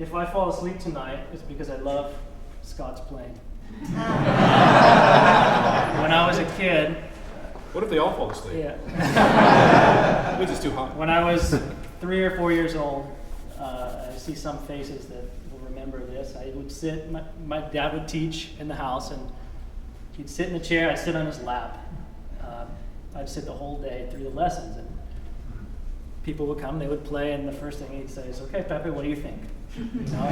if I fall asleep tonight, it's because I love Scott's playing. When I was a kid. What if they all fall asleep? Yeah. It means it's too hot. When I was 3 or 4 years old, I see some faces that will remember this. I would sit, my dad would teach in the house, and he'd sit in the chair, I'd sit on his lap. I'd sit the whole day through the lessons, and people would come, they would play, and the first thing he'd say is, "Okay, Pepe, what do you think?" You know,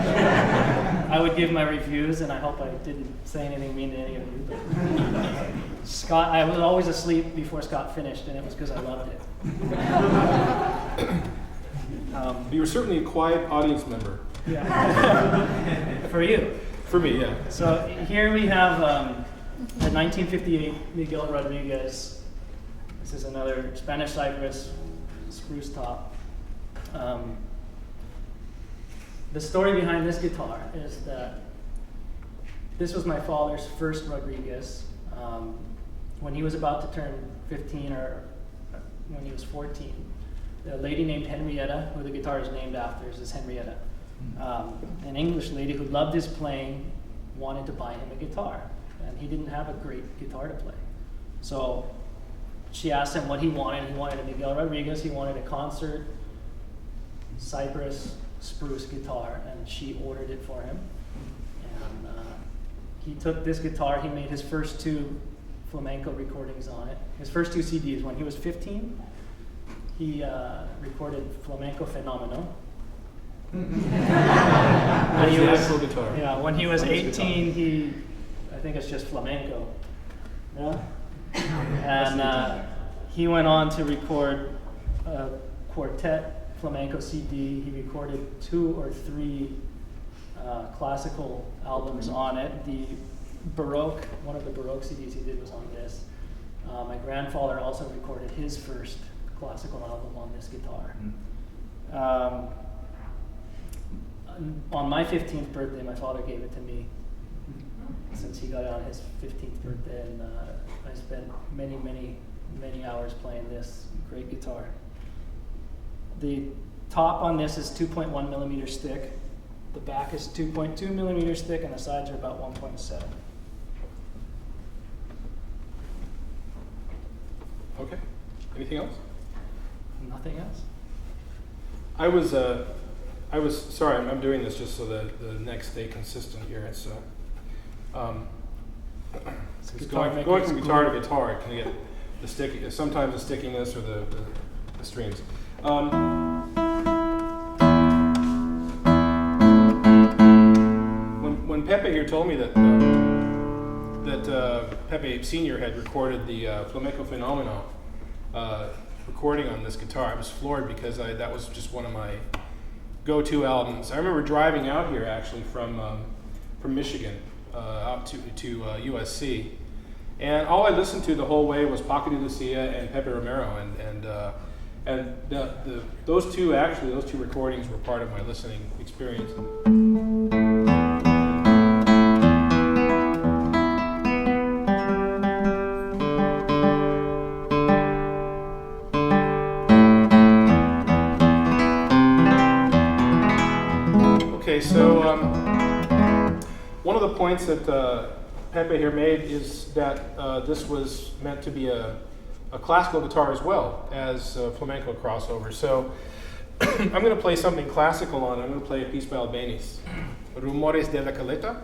I would give my reviews, and I hope I didn't say anything mean to any of you. But Scott, I was always asleep before Scott finished, and it was because I loved it. You were certainly a quiet audience member. Yeah. For you. For me, yeah. So here we have the 1958 Miguel Rodriguez. This is another Spanish cypress spruce top. The story behind this guitar is that this was my father's first Rodriguez. When he was about to turn 15, or when he was 14, the lady named Henrietta, who the guitar is named after, is Henrietta. An English lady who loved his playing, wanted to buy him a guitar, and he didn't have a great guitar to play. So she asked him what he wanted. He wanted a Miguel Rodriguez. He wanted a concert cypress spruce guitar, and she ordered it for him. And he took this guitar. He made his first 2 flamenco recordings on it. His first 2 CDs. When he was 15, he recorded Flamenco Fenomeno. When he was guitar. Yeah, when he was 18, I think it's just flamenco. Yeah. And he went on to record a quartet flamenco CD. He recorded 2 or 3 classical albums on it. The Baroque, one of the Baroque CDs he did was on this. My grandfather also recorded his first classical album on this guitar. On my 15th birthday, my father gave it to me, since he got it on his 15th birthday, and I spent many, many, many hours playing this great guitar. The top on this is 2.1 millimeter stick. The back is 2.2 millimeter stick, and the sides are about 1.7. Okay. Anything else? Nothing else. I was sorry. I'm doing this just so that the necks stay consistent here. It's going from guitar to guitar. It can get the sticky. Sometimes the stickiness or the strings. When Pepe here told me that Pepe Senior had recorded the Flamenco Fenomeno recording on this guitar, I was floored because that was just one of my go-to albums. I remember driving out here actually from Michigan out to USC, and all I listened to the whole way was Paco de Lucia and Pepe Romero, and those two recordings were part of my listening experience. So one of the points that Pepe here made is that this was meant to be a classical guitar as well as a flamenco crossover. So I'm going to play something classical on it. I'm going to play a piece by Albéniz, Rumores de la Caleta,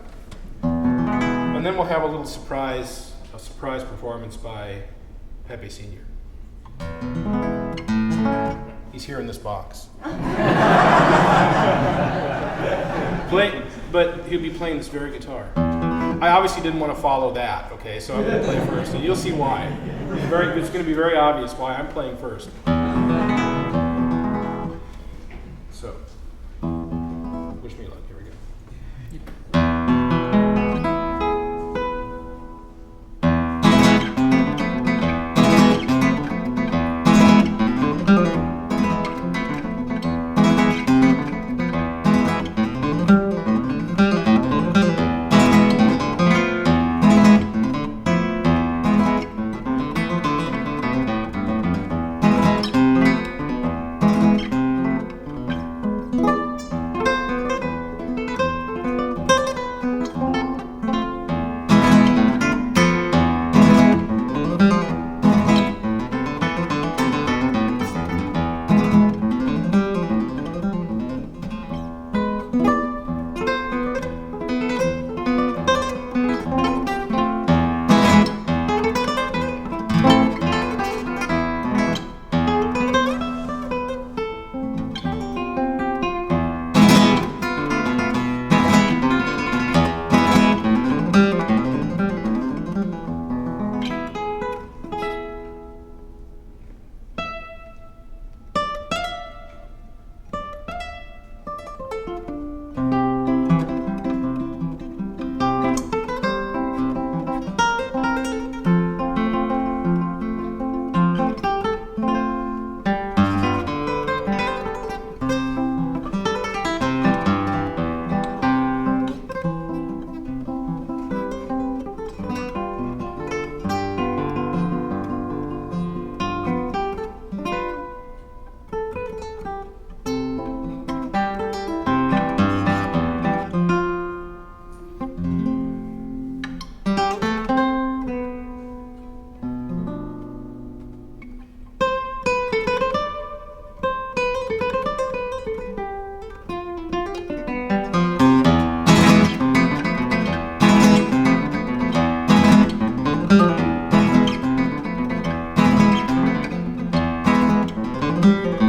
and then we'll have a little surprise performance by Pepe Senior. He's here in this box. But he'll be playing this very guitar. I obviously didn't want to follow that, okay? So I'm going to play first, and you'll see why. It's going to be very obvious why I'm playing first. So, wish me luck. Here we go. Thank you.